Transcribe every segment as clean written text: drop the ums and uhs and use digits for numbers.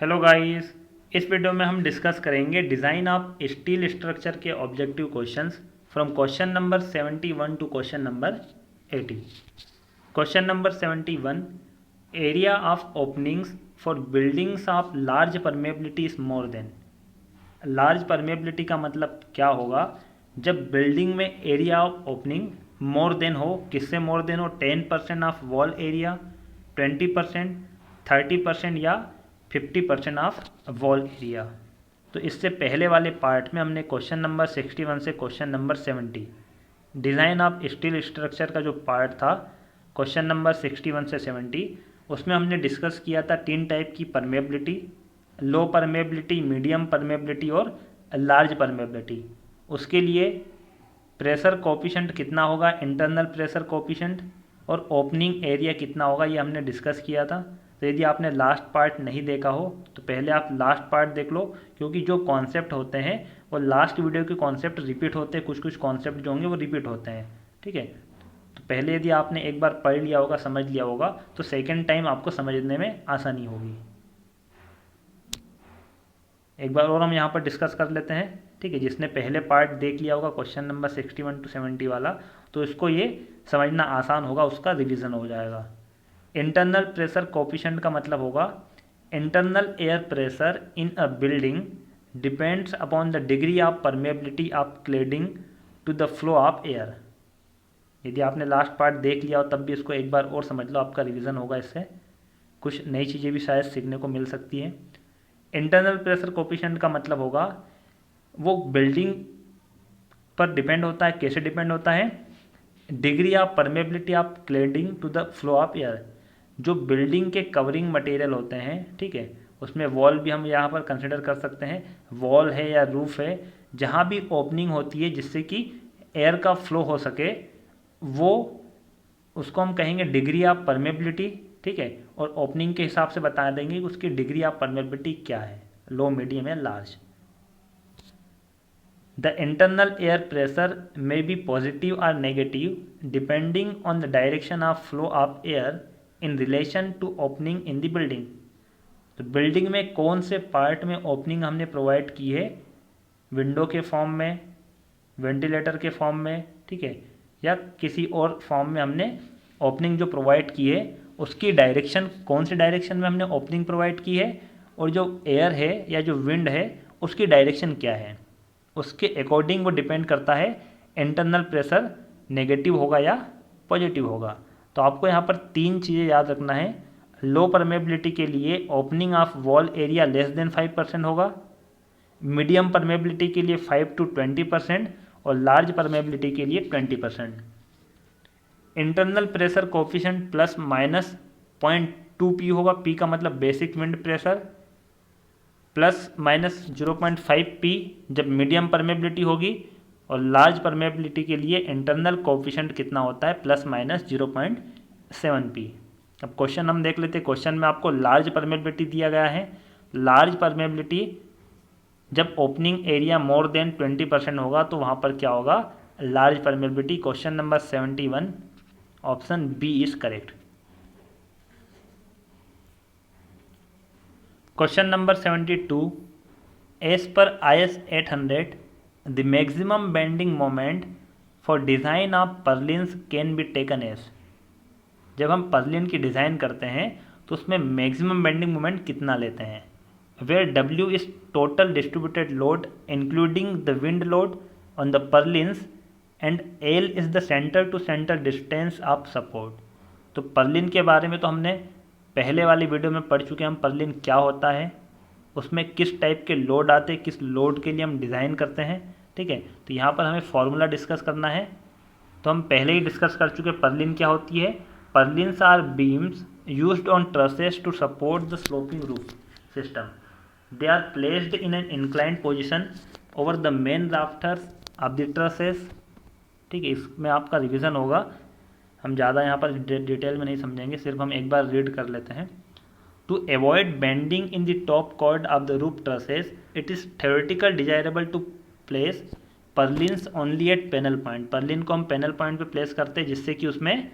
Hello guys. इस video में हम डिस्कस करेंगे डिज़ाइन ऑफ स्टील स्ट्रक्चर के objective questions from question number 71 to question number 80। Question number 71, area of openings for buildings of large permeability is more than. Large permeability का मतलब क्या होगा? जब बिल्डिंग में area of opening more than हो। किससे मोर than हो? 10% ऑफ वॉल एरिया, 20%, 30% या 50% ऑफ वॉल एरिया। तो इससे पहले वाले पार्ट में हमने क्वेश्चन नंबर 61 से question number 70 design of steel structure का जो पार्ट था क्वेश्चन नंबर 61 से 70, उसमें हमने डिस्कस किया था 3 टाइप की permeability: low permeability, medium permeability और लार्ज परमेबिलिटी। उसके लिए प्रेशर कोफिशिएंट कितना होगा, इंटरनल प्रेशर कोफिशिएंट, और ओपनिंग एरिया कितना होगा, ये हमने डिस्कस किया था। तो यदि आपने लास्ट पार्ट नहीं देखा हो तो पहले आप लास्ट पार्ट देख लो, क्योंकि जो कॉन्सेप्ट होते हैं वो लास्ट वीडियो के कॉन्सेप्ट रिपीट होते हैं। कुछ कॉन्सेप्ट जो होंगे वो रिपीट होते हैं, ठीक है। तो पहले यदि आपने एक बार पढ़ लिया होगा, समझ लिया होगा, तो सेकेंड टाइम आपको समझने में आसानी होगी। एक बार और हम यहाँ पर डिस्कस कर लेते हैं, ठीक है। जिसने पहले पार्ट देख लिया होगा क्वेश्चन नंबर 61 टू 70 वाला, तो इसको ये समझना आसान होगा, उसका रिवीजन हो जाएगा। इंटरनल प्रेशर कोफिशिएंट का मतलब होगा internal air pressure in a building depends upon the degree of permeability of cladding to the flow of air. यदि आपने लास्ट पार्ट देख लिया हो तब भी इसको एक बार और समझ लो, आपका रिवीजन होगा, इससे कुछ नई चीज़ें भी शायद सीखने को मिल सकती हैं। इंटरनल प्रेशर कोफिशिएंट का मतलब होगा वो बिल्डिंग पर डिपेंड होता है। कैसे डिपेंड होता है? Degree of permeability of cladding to the flow of air. जो बिल्डिंग के कवरिंग मटेरियल होते हैं, ठीक है, उसमें वॉल भी हम यहाँ पर कंसिडर कर सकते हैं। वॉल है या रूफ है, जहाँ भी ओपनिंग होती है जिससे कि एयर का फ्लो हो सके, वो उसको हम कहेंगे डिग्री ऑफ परमेबिलिटी, ठीक है। और ओपनिंग के हिसाब से बता देंगे कि उसकी डिग्री ऑफ परमेबिलिटी क्या है, लो, मीडियम या large. The internal air pressure may be positive or negative depending on the direction of flow of air in relation to opening in the building। तो बिल्डिंग में कौन से पार्ट में opening हमने provide की है, विंडो के फॉर्म में, वेंटिलेटर के फॉर्म में, ठीक है, या किसी और फॉर्म में हमने ओपनिंग जो प्रोवाइड की है, उसकी डायरेक्शन, कौन से डायरेक्शन में हमने ओपनिंग प्रोवाइड की है, और जो एयर है या जो विंड है उसकी डायरेक्शन क्या है, उसके अकॉर्डिंग वो डिपेंड करता है इंटरनल प्रेशर नेगेटिव होगा या पॉजिटिव होगा। तो आपको यहाँ पर 3 चीज़ें याद रखना है। लो परमेबिलिटी के लिए opening of wall area less than 5% होगा, मीडियम परमेबिलिटी के लिए 5 to 20% और लार्ज परमेबिलिटी के लिए 20%। Internal pressure coefficient plus minus 0.2 P होगा। पी का मतलब basic wind pressure, plus minus 0.5 P जब मीडियम परमेबिलिटी होगी, और लार्ज परमेबिलिटी के लिए इंटरनल कोफिशिएंट कितना होता है, प्लस माइनस 0.7 पी। अब क्वेश्चन हम देख लेते हैं। क्वेश्चन में आपको लार्ज परमेबिलिटी दिया गया है। लार्ज परमेबिलिटी जब ओपनिंग एरिया मोर देन 20% होगा तो वहाँ पर क्या होगा, large permeability. Question number 71, option B is correct. Question number 72, as per IS 800 the maximum bending moment for design of purlins can be taken as. जब हम Perlin की डिज़ाइन करते हैं तो उसमें मैक्सिमम बेंडिंग मोमेंट कितना लेते हैं, where W is total distributed load including the wind load on the purlins and L is the centre to centre distance of support. तो पर्लिन के बारे में तो हमने पहले वाली वीडियो में पढ़ चुके हैं। हम पर्लिन क्या होता है, उसमें किस टाइप के लोड आते हैं, किस लोड के लिए हम डिज़ाइन करते हैं, ठीक है। तो यहाँ पर हमें फॉर्मूला डिस्कस करना है। तो हम पहले ही डिस्कस कर चुके। पर्लिन क्या होती है? Purlins are beams used on trusses to support the sloping roof system. They are placed in an inclined position over the main rafters of the trusses, ठीक है। इसमें आपका रिविज़न होगा, हम ज़्यादा यहाँ पर डिटेल में नहीं समझेंगे, सिर्फ हम एक बार रीड कर लेते हैं। To avoid bending in the top chord of the roof trusses it is theoretical desirable to place purlins only at panel point. Purlin को हम पैनल पॉइंट पे प्लेस करते हैं जिससे कि उसमें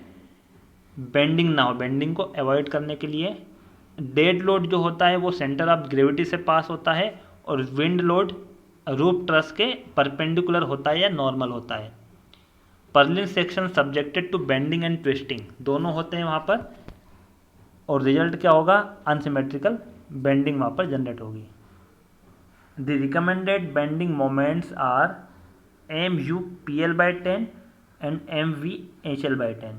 बेंडिंग ना हो, बेंडिंग को अवॉइड करने के लिए। डेड लोड जो होता है वो सेंटर ऑफ ग्रेविटी से पास होता है, और विंड लोड रूफ ट्रस के परपेंडिकुलर होता है या नॉर्मल होता है। Purlin section subjected to bending and twisting, दोनों होते हैं वहाँ पर, और रिजल्ट क्या होगा, अनसिमेट्रिकल बेंडिंग वहाँ पर जनरेट होगी। The recommended bending moments are mu PL/10 and mv HL/10.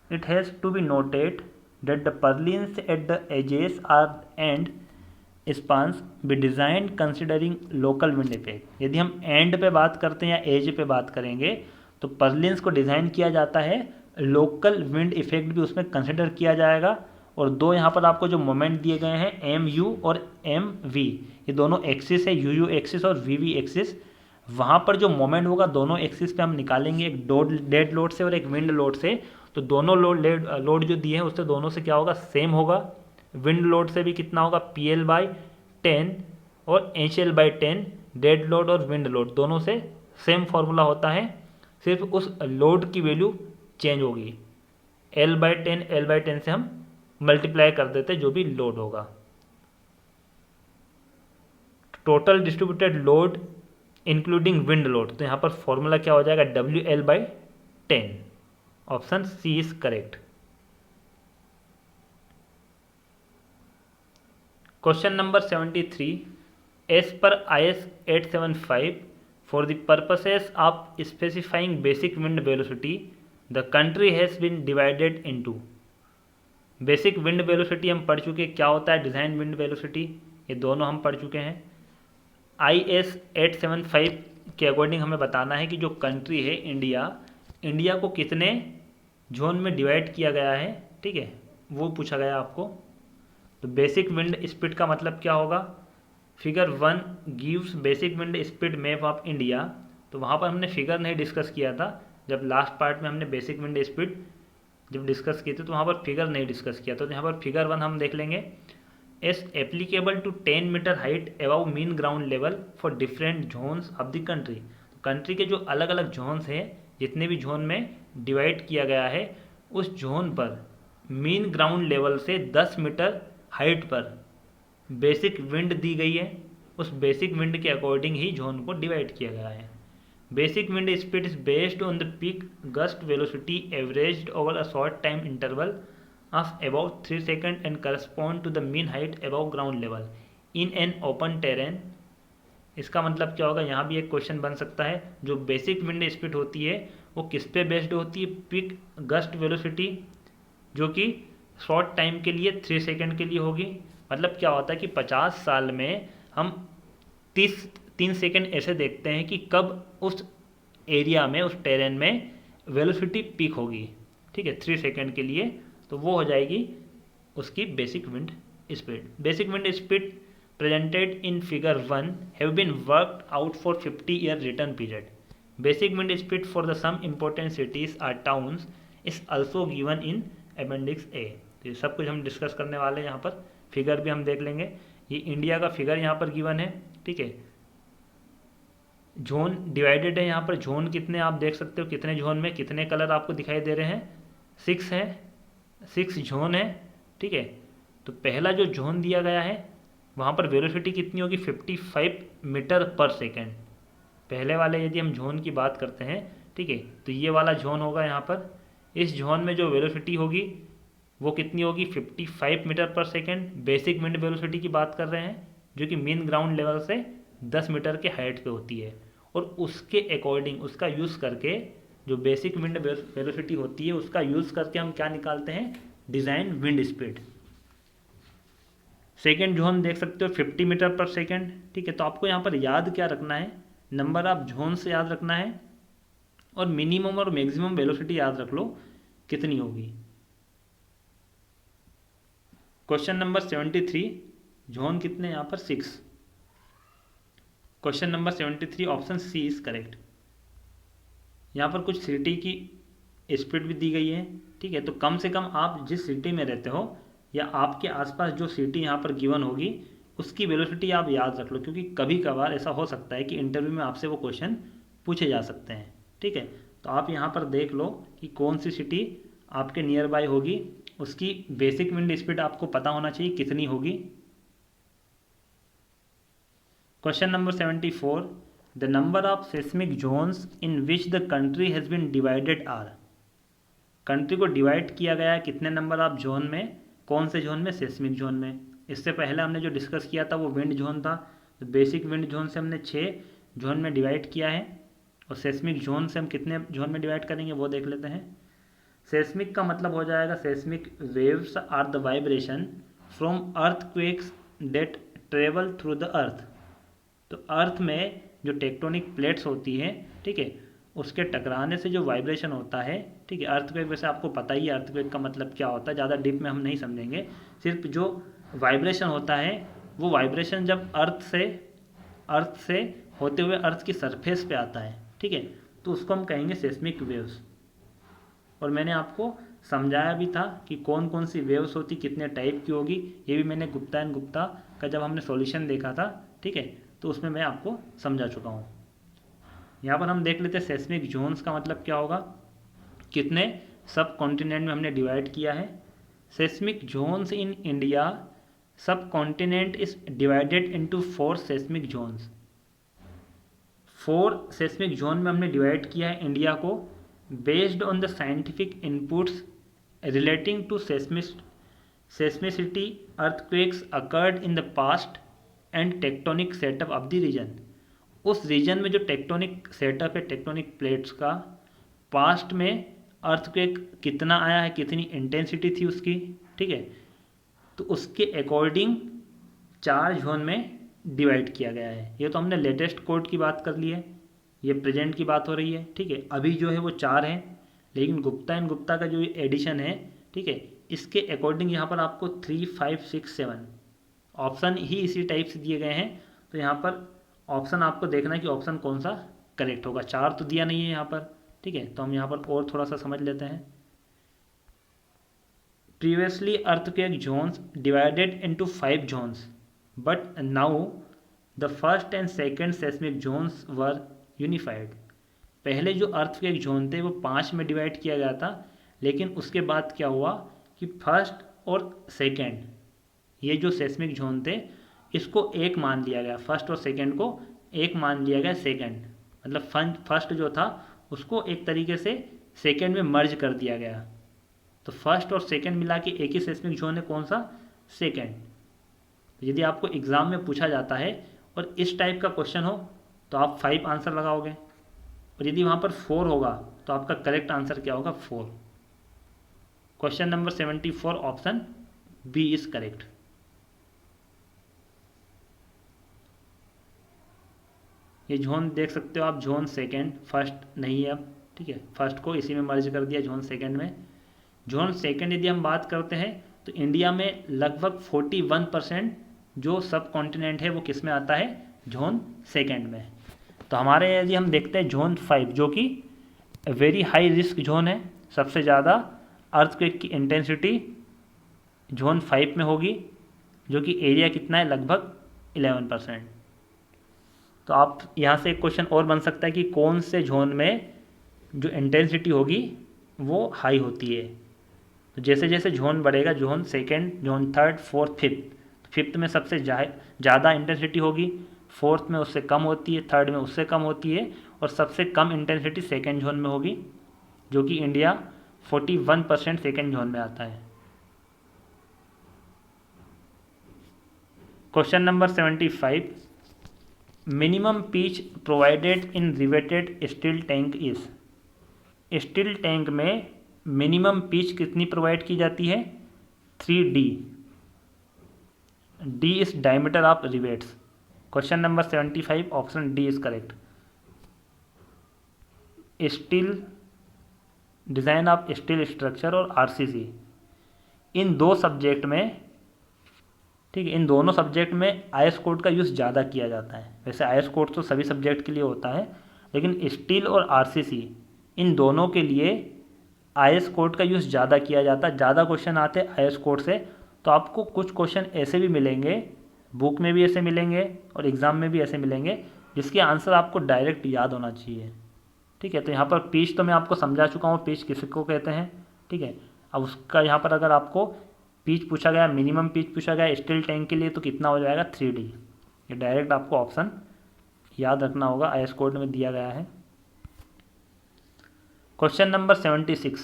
It has to be noted that the purlins at the edges are and spans be designed considering local wind effect. यदि हम and पे बात करते हैं या as पे बात करेंगे तो पर्लिन्स को डिज़ाइन किया जाता है, लोकल विंड इफेक्ट भी उसमें कंसिडर किया जाएगा। और दो यहाँ पर आपको जो मोमेंट दिए गए हैं एम यू और एम वी, ये दोनों एक्सिस है, यू यू एक्सिस और वी वी एक्सिस। वहाँ पर जो मोमेंट होगा दोनों एक्सिस पे हम निकालेंगे, एक डेड लोड से और एक विंड लोड से। तो दोनों लोड जो दिए हैं उससे दोनों से क्या होगा, सेम होगा। विंड लोड से भी कितना होगा, PL/10 और HL/10, डेड लोड और विंड लोड दोनों से सेम फॉर्मूला होता है, सिर्फ उस लोड की वैल्यू चेंज होगी। L/10 से हम मल्टीप्लाई कर देते जो भी लोड होगा। Total distributed load including wind load, तो यहाँ पर फॉर्मूला क्या हो जाएगा, WL/10। Option C is correct. Question number 73, as per IS 875 for the purposes of specifying basic wind velocity the country has been divided into. Basic wind velocity हम पढ़ चुके, क्या होता है डिज़ाइन विंड वेलोसिटी, ये दोनों हम पढ़ चुके हैं। IS 875 के अकॉर्डिंग हमें बताना है कि जो कंट्री है इंडिया को कितने जोन में डिवाइड किया गया है, ठीक है, वो पूछा गया आपको। तो बेसिक विंड स्पीड का मतलब क्या होगा, figure 1 gives basic wind speed map of India. तो वहाँ पर हमने फिगर नहीं डिस्कस किया था, जब लास्ट पार्ट में हमने बेसिक विंड स्पीड जब डिस्कस किए थे तो वहाँ पर फिगर नहीं डिस्कस किया। तो यहाँ पर फिगर 1 हम देख लेंगे। As applicable to 10 metre height above mean ground level for different zones of the country. Country के जो अलग अलग जोन्स हैं, जितने भी जोन में डिवाइड किया गया है, उस जोन पर मीन ग्राउंड लेवल से 10 मीटर हाइट पर बेसिक विंड दी गई है। उस बेसिक विंड के अकॉर्डिंग ही जोन को डिवाइड किया गया है। Basic wind speed is based on the peak gust velocity averaged over a short time interval of about 3 seconds and correspond to the mean height above ground level in an open terrain। इसका मतलब क्या होगा, यहाँ भी एक question बन सकता है। जो बेसिक विंड स्पीड होती है वो किस पे बेस्ड होती है, पिक गस्ट वेलोसिटी, जो कि शॉर्ट टाइम के लिए 3 सेकंड के लिए होगी। मतलब क्या होता है कि 50 साल में हम 3 सेकंड ऐसे देखते हैं कि कब उस एरिया में, उस टेरेन में वेलोसिटी पीक होगी, ठीक है, 3 सेकंड के लिए। तो वो हो जाएगी उसकी basic wind speed. Basic wind speed presented in figure 1 have been worked out for 50 year return period. Basic wind speed for the some important cities or towns is also given in appendix A. तो ये सब कुछ हम discuss करने वाले हैं, यहाँ पर फिगर भी हम देख लेंगे। ये इंडिया का फिगर यहाँ पर गिवन है, ठीक है। जोन डिवाइडेड है, यहाँ पर जोन कितने आप देख सकते हो, कितने जोन में कितने कलर आपको दिखाई दे रहे हैं, 6 है, 6 जोन है, ठीक है। तो पहला जो जोन दिया गया है वहाँ पर वेलोसिटी कितनी होगी, 55 मीटर पर सेकेंड। पहले वाले यदि हम जोन की बात करते हैं, ठीक है, तो ये वाला जोन होगा यहाँ पर। इस जोन में जो वेलोसिटी होगी वो कितनी होगी, 55 मीटर पर सेकेंड। बेसिक विंड वेलोसिटी की बात कर रहे हैं, जो कि मीन ग्राउंड लेवल से 10 मीटर के हाइट पे होती है। और उसके अकॉर्डिंग, उसका यूज़ करके, जो बेसिक विंड वेलोसिटी होती है उसका यूज़ करके हम क्या निकालते हैं, design wind speed. Second zone देख सकते हो 50 मीटर पर सेकेंड, ठीक है। तो आपको यहाँ पर याद क्या रखना है, नंबर ऑफ जोन से याद रखना है, और मिनिमम और मैक्सिमम वेलोसिटी याद रख लो कितनी होगी। क्वेश्चन नंबर 73, जोन कितने यहाँ पर 6। Question number 73 option C is correct. यहाँ पर कुछ सिटी की स्पीड भी दी गई है, ठीक है। तो कम से कम आप जिस सिटी में रहते हो या आपके आसपास जो सिटी यहाँ पर गिवन होगी उसकी वेलोसिटी आप याद रख लो, क्योंकि कभी कभार ऐसा हो सकता है कि इंटरव्यू में आपसे वो क्वेश्चन पूछे जा सकते हैं, ठीक है। तो आप यहाँ पर देख लो कि कौन सी सिटी आपके नियर बाय होगी उसकी बेसिक विंड स्पीड आपको पता होना चाहिए कितनी होगी। Question number 74, the number of seismic zones in which the country has been divided are. Country को डिवाइड किया गया है कितने नंबर ऑफ जोन में, कौन से जोन में, सेस्मिक जोन में। इससे पहले हमने जो डिस्कस किया था वो विंड जोन था, तो बेसिक विंड जोन से हमने 6 जोन में डिवाइड किया है, और सेस्मिक जोन से हम कितने जोन में डिवाइड करेंगे वो देख लेते हैं। सेस्मिक का मतलब हो जाएगा seismic waves are the vibration from earthquakes that travel through the earth. तो अर्थ में जो टेक्टोनिक प्लेट्स होती हैं, ठीक है, उसके टकराने से जो वाइब्रेशन होता है, ठीक है, अर्थक्वेक वैसे आपको पता ही है अर्थक्वेक का मतलब क्या होता है, ज़्यादा डीप में हम नहीं समझेंगे। सिर्फ जो वाइब्रेशन होता है वो वाइब्रेशन जब अर्थ से होते हुए अर्थ की सरफेस पे आता है, ठीक है, तो उसको हम कहेंगे सेस्मिक वेव्स। और मैंने आपको समझाया भी था कि कौन कौन सी वेव्स होती, कितने टाइप की होगी, ये भी मैंने गुप्ता एंड गुप्ता का जब हमने सॉल्यूशन देखा था, ठीक है, तो उसमें मैं आपको समझा चुका हूँ। यहाँ पर हम देख लेते हैं सेस्मिक जोन्स का मतलब क्या होगा, कितने सब कॉन्टिनेंट में हमने डिवाइड किया है। Seismic zones in India subcontinent is divided into 4 seismic zones. 4 seismic zone में हमने डिवाइड किया है इंडिया को, based on the scientific inputs relating to seismicity, earthquakes occurred in the past and tectonic setup of the region. उस region में जो tectonic setup है, tectonic plates का, पास्ट में अर्थक्वेक कितना आया है, कितनी इंटेंसिटी थी उसकी, ठीक है, तो उसके अकॉर्डिंग 4 जोन में डिवाइड किया गया है। ये तो हमने लेटेस्ट कोड की बात कर ली है, ये प्रेजेंट की बात हो रही है, ठीक है, अभी जो है वो 4 है, लेकिन गुप्ता एंड गुप्ता का जो एडिशन है, ठीक है, इसके अकॉर्डिंग यहाँ पर आपको 3, 5, 6, 7 ऑप्शन ही इसी टाइप से दिए गए हैं। तो यहाँ पर ऑप्शन आपको देखना है कि ऑप्शन कौन सा करेक्ट होगा। 4 तो दिया नहीं है यहाँ पर, ठीक है, तो हम यहाँ पर और थोड़ा सा समझ लेते हैं। Previously earthquake zones divided into 5 zones, but now the first and second seismic zones were unified. पहले जो अर्थक्वेक जोन थे वो 5 में डिवाइड किया गया था, लेकिन उसके बाद क्या हुआ कि फर्स्ट और सेकेंड ये जो सेस्मिक जोन थे इसको एक मान लिया गया, फर्स्ट और सेकेंड को एक मान लिया गया। सेकेंड मतलब फर्स्ट जो था उसको एक तरीके से सेकेंड में मर्ज कर दिया गया, तो फर्स्ट और सेकेंड मिला के एक ही सेस्मिक जोन है, कौन सा, सेकेंड। यदि आपको एग्जाम में पूछा जाता है और इस टाइप का क्वेश्चन हो तो आप 5 आंसर लगाओगे, और यदि वहाँ पर 4 होगा तो आपका करेक्ट आंसर क्या होगा, 4। Question number 74 option B is correct. ये जोन देख सकते हो आप, जोन सेकेंड, फर्स्ट नहीं है अब, ठीक है, फर्स्ट को इसी में मर्ज कर दिया जोन सेकेंड में। जोन सेकेंड यदि हम बात करते हैं तो इंडिया में लगभग 41% जो सब कॉन्टिनेंट है वो किस में आता है, जोन सेकेंड में। तो हमारे यदि हम देखते हैं जोन 5 जो कि वेरी हाई रिस्क जोन है, सबसे ज़्यादा अर्थक्वेक की इंटेंसिटी जोन 5 में होगी, जो कि एरिया कितना है, लगभग 11%। तो आप यहाँ से एक क्वेश्चन और बन सकता है कि कौन से जोन में जो इंटेंसिटी होगी वो हाई होती है। तो जैसे जैसे जोन बढ़ेगा, zone second, zone third, fourth, fifth में सबसे ज़्यादा इंटेंसिटी होगी, फोर्थ में उससे कम होती है, थर्ड में उससे कम होती है, और सबसे कम इंटेंसिटी सेकेंड जोन में होगी, जो कि इंडिया 41% सेकेंड जोन में आता है। Question number 75, minimum pitch provided in riveted steel tank is. Steel tank में मिनिमम पिच कितनी प्रोवाइड की जाती है, 3D। D is diameter of rivets. Question number 75 option D is correct. Steel, design of steel structure और RCC, इन दो subject में, ठीक है, इन दोनों सब्जेक्ट में IS कोड का यूज़ ज़्यादा किया जाता है। वैसे IS कोड तो सभी सब्जेक्ट के लिए होता है, लेकिन स्टील और RCC इन दोनों के लिए IS कोड का यूज़ ज़्यादा किया जाता है, ज़्यादा क्वेश्चन आते हैं IS कोड से। तो आपको कुछ क्वेश्चन ऐसे भी मिलेंगे, बुक में भी ऐसे मिलेंगे और एग्ज़ाम में भी ऐसे मिलेंगे, जिसके आंसर आपको डायरेक्ट याद होना चाहिए, ठीक है। तो यहाँ पर पिच तो मैं आपको समझा चुका हूँ, पिच किसको कहते हैं, ठीक है। अब उसका यहाँ पर अगर आपको पिच पूछा गया, मिनिमम पिच पूछा गया स्टील टैंक के लिए, तो कितना हो जाएगा 3D। ये डायरेक्ट आपको ऑप्शन याद रखना होगा, IS कोड में दिया गया है। Question number 76,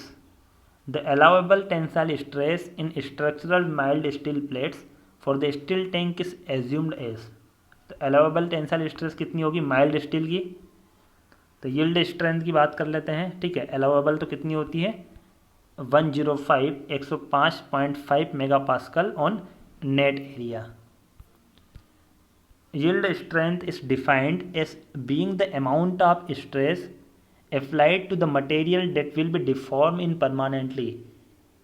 the allowable tensile stress in structural mild steel plates for the steel tank is assumed as. तो अलाउेबल टेंसाइल स्ट्रेस कितनी होगी माइल्ड स्टील की, तो यील्ड स्ट्रेंथ की बात कर लेते हैं। ठीक है, अलाउेबल तो कितनी होती है 105 mega pascal on net area. Yield strength is defined as being the amount of stress applied to the material that will be deformed in permanently।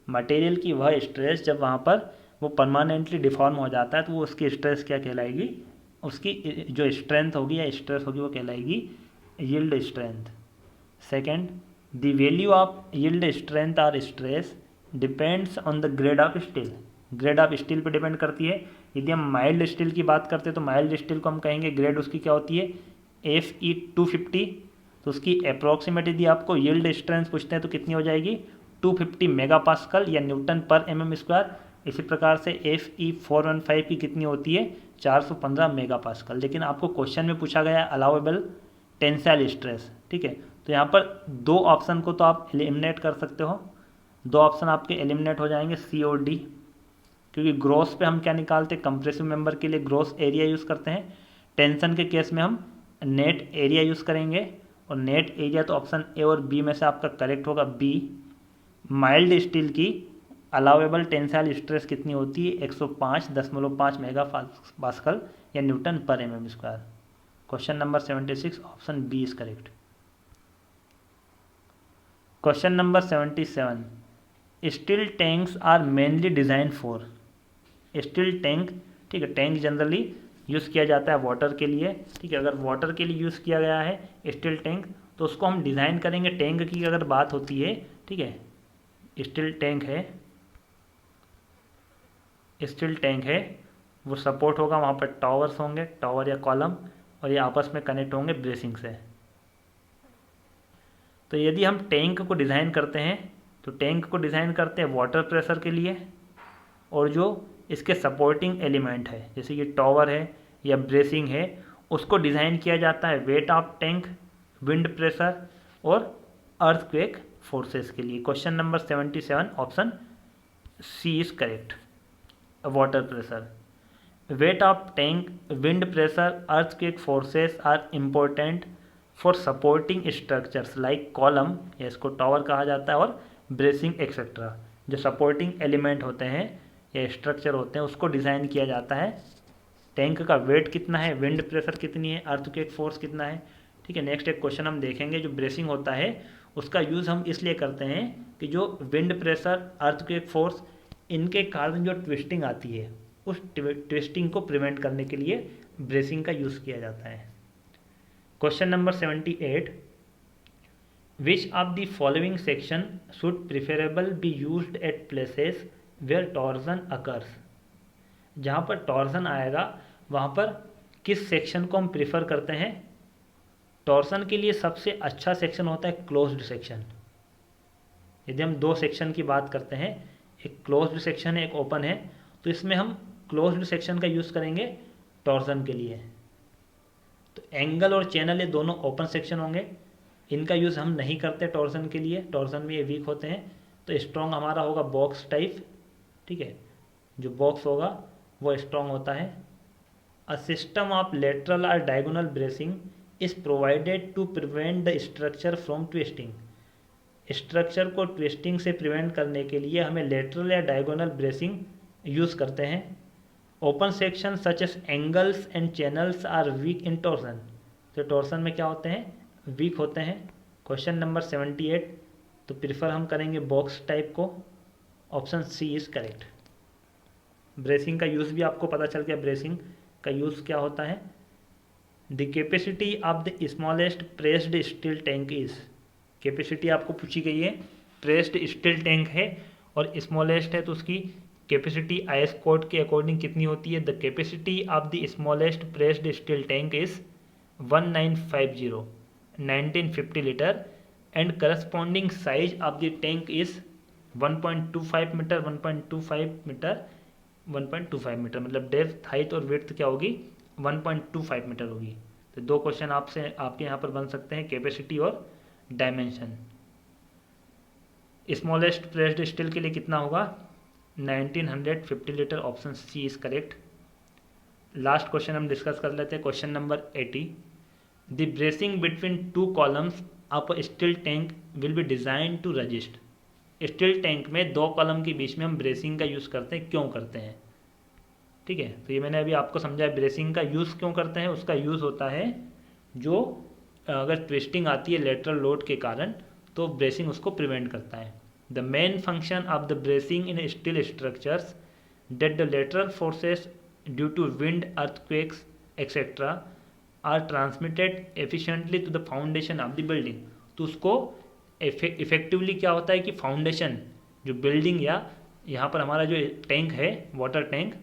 Material की वह स्ट्रेस जब वहाँ पर वो परमानेंटली डिफॉर्म हो जाता है तो वो उसकी स्ट्रेस क्या कहलाएगी, उसकी जो स्ट्रेंथ होगी या स्ट्रेस होगी वो कहलाएगी yield strength. Second, the value of yield strength और stress depends on the grade of steel. Grade of steel पे डिपेंड करती है। यदि हम माइल्ड स्टील की बात करते हैं तो माइल्ड स्टील को हम कहेंगे ग्रेड उसकी क्या होती है Fe250। तो उसकी अप्रॉक्सीमेट यदि आपको यील्ड स्ट्रेंथ पूछते हैं तो कितनी हो जाएगी 250 मेगा पास्कल या न्यूटन पर mm²। इसी प्रकार से Fe415 की कितनी होती है 415 मेगा पास्कल। लेकिन आपको क्वेश्चन में पूछा गया अलाउेबल टेंसाइल स्ट्रेस। ठीक है, तो यहाँ पर दो ऑप्शन को तो आप एलिमिनेट कर सकते हो, दो ऑप्शन आपके एलिमिनेट हो जाएंगे C और D, क्योंकि ग्रॉस पे हम क्या निकालते हैं कंप्रेसिव मेंबर के लिए ग्रॉस एरिया यूज़ करते हैं। टेंशन के केस में हम नेट एरिया यूज़ करेंगे, और नेट एरिया तो ऑप्शन ए और बी में से आपका करेक्ट होगा बी। माइल्ड स्टील की अलाउेबल टेंसाइल स्ट्रेस कितनी होती है 105.5 मेगा पास्कल या newton per mm²। Question number 76 option B is correct. Question number 77, steel tanks are mainly design for. Steel tank, ठीक है, टैंक जनरली यूज़ किया जाता है वाटर के लिए। ठीक है, अगर वाटर के लिए यूज़ किया गया है स्टील टैंक तो उसको हम डिज़ाइन करेंगे। टैंक की अगर बात होती है, ठीक है, स्टील टैंक है, वो सपोर्ट होगा, वहाँ पर टावर्स होंगे, टावर या कॉलम, और ये आपस में कनेक्ट होंगे ब्रेसिंग से। तो यदि हम टैंक को डिज़ाइन करते हैं तो टैंक को डिज़ाइन करते हैं वाटर प्रेशर के लिए, और जो इसके सपोर्टिंग एलिमेंट है जैसे ये टावर है या ब्रेसिंग है उसको डिज़ाइन किया जाता है weight of tank, wind pressure और अर्थक्वेक फोर्सेस के लिए। Question number 77 option C is correct. Water pressure, weight of tank, wind pressure, earthquake forces are important for supporting structures like column, या इसको टावर कहा जाता है, और ब्रेसिंग एक्सेट्रा। जो सपोर्टिंग एलिमेंट होते हैं या स्ट्रक्चर होते हैं उसको डिज़ाइन किया जाता है। टैंक का वेट कितना है, विंड प्रेशर कितनी है, अर्थक्वेक फोर्स कितना है। ठीक है, नेक्स्ट एक क्वेश्चन हम देखेंगे। जो ब्रेसिंग होता है उसका यूज़ हम इसलिए करते हैं कि जो विंड प्रेशर, अर्थक्वेक फोर्स, इनके कारण जो ट्विस्टिंग आती है उस ट्विस्टिंग को प्रिवेंट करने के लिए ब्रेसिंग का यूज़ किया जाता है। Question number 78, which of the following section should preferable be used at places where torsion occurs. जहाँ पर टॉर्जन आएगा वहाँ पर किस सेक्शन को हम प्रिफर करते हैं। टॉर्जन के लिए सबसे अच्छा सेक्शन होता है क्लोज्ड सेक्शन। यदि हम दो सेक्शन की बात करते हैं, एक क्लोज्ड सेक्शन है एक ओपन है, तो इसमें हम क्लोज्ड सेक्शन का यूज़ करेंगे टॉर्जन के लिए। तो एंगल और चैनल ये दोनों ओपन सेक्शन होंगे, इनका यूज़ हम नहीं करते टॉर्जन के लिए, टॉर्जन में ये वीक होते हैं। तो स्ट्रॉन्ग हमारा होगा बॉक्स टाइप। ठीक है, जो बॉक्स होगा वो स्ट्रॉन्ग होता है। अ सिस्टम ऑफ लेटरल और diagonal bracing is provided to prevent the structure from twisting. Structure को ट्विस्टिंग से प्रिवेंट करने के लिए हमें लेटरल या डायगोनल ब्रेसिंग यूज़ करते हैं। Open section such as angles and channels are weak in torsion. तो टॉर्सन में क्या होते हैं, वीक होते हैं। क्वेश्चन नंबर 78, तो प्रिफर हम करेंगे बॉक्स टाइप को। Option C is correct. Bracing का यूज़ भी आपको पता चल गया, ब्रेसिंग का यूज़ क्या होता है। The capacity of the smallest pressed steel tank is. Capacity आपको पूछी गई है, प्रेस्ड स्टील टैंक है और स्मॉलेस्ट है तो उसकी कैपेसिटी IS कोड के अकॉर्डिंग कितनी होती है। The capacity of the smallest pressed steel tank is 1950 litre and corresponding size of the tank is 1.25 metre, 1.25 metre, 1.25 metre, मतलब डेप्थ, हाइट और विड्थ क्या होगी, 1.25 मीटर होगी। तो दो क्वेश्चन आपसे आपके यहाँ पर बन सकते हैं, कैपेसिटी और डायमेंशन। स्मॉलेस्ट प्रेस्ड स्टील के लिए कितना होगा, 1950 litre, option C is correct. Last question हम डिस्कस कर लेते हैं, question number 80। The bracing between two columns of a steel tank will be design to resist. Steel tank में दो कॉलम के बीच में हम ब्रेसिंग का यूज़ करते हैं, क्यों करते हैं, ठीक है। तो ये मैंने अभी आपको समझाया, ब्रेसिंग का यूज़ क्यों करते हैं। उसका यूज़ होता है जो अगर ट्विस्टिंग आती है लेटरल लोड के कारण, तो ब्रेसिंग उसको प्रिवेंट करता है। The main function of the bracing in steel structures that the lateral forces due to wind, earthquakes etcetera are transmitted efficiently to the foundation of the building. तो उसको effectively क्या होता है कि फाउंडेशन, जो बिल्डिंग या यहाँ पर हमारा जो टैंक है, वाटर टैंक,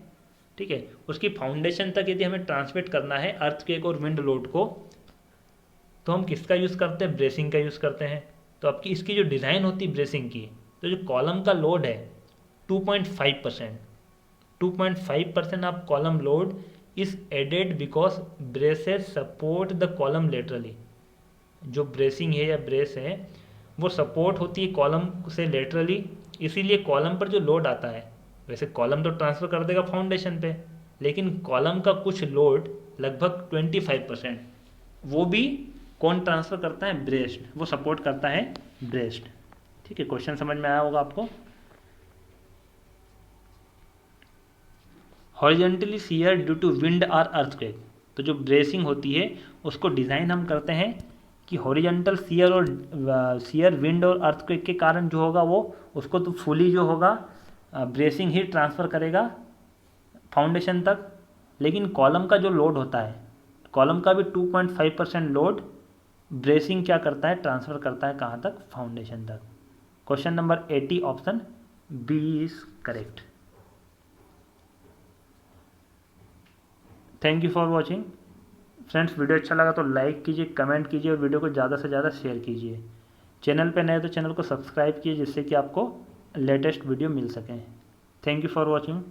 ठीक है, उसकी फाउंडेशन तक यदि हमें ट्रांसमिट करना है अर्थक्वेक और विंड लोड को, तो हम किसका यूज़ करते हैं, ब्रेसिंग का यूज़ करते हैं। तो आपकी इसकी जो डिज़ाइन होती है ब्रेसिंग की, तो जो कॉलम का लोड है 2.5%, 2.5% of column load is added because braces support the column laterally. जो ब्रेसिंग है या ब्रेस है वो सपोर्ट होती है कॉलम से लेटरली, इसीलिए कॉलम पर जो लोड आता है, वैसे कॉलम तो ट्रांसफ़र कर देगा फाउंडेशन पे, लेकिन कॉलम का कुछ लोड लगभग 25% वो भी कौन ट्रांसफ़र करता है, ब्रेस्ट, वो सपोर्ट करता है ब्रेस्ट। ठीक है, क्वेश्चन समझ में आया होगा आपको। Horizontally shear due to wind और अर्थक्वेक, तो जो ब्रेसिंग होती है उसको डिज़ाइन हम करते हैं कि हॉरिजॉन्टल शियर और शियर विंड और अर्थक्वेक के कारण जो होगा वो उसको तो फुली जो होगा ब्रेसिंग ही ट्रांसफ़र करेगा फाउंडेशन तक, लेकिन कॉलम का जो लोड होता है, कॉलम का भी 2.5% लोड ब्रेसिंग क्या करता है, ट्रांसफ़र करता है कहाँ तक, फाउंडेशन तक। Question number 80 option B is correct. Thank you for watching friends. Video अच्छा लगा तो लाइक कीजिए, कमेंट कीजिए और वीडियो को ज़्यादा से ज़्यादा शेयर कीजिए। चैनल पे नए तो चैनल को सब्सक्राइब कीजिए जिससे कि आपको लेटेस्ट वीडियो मिल सकें। Thank you for watching.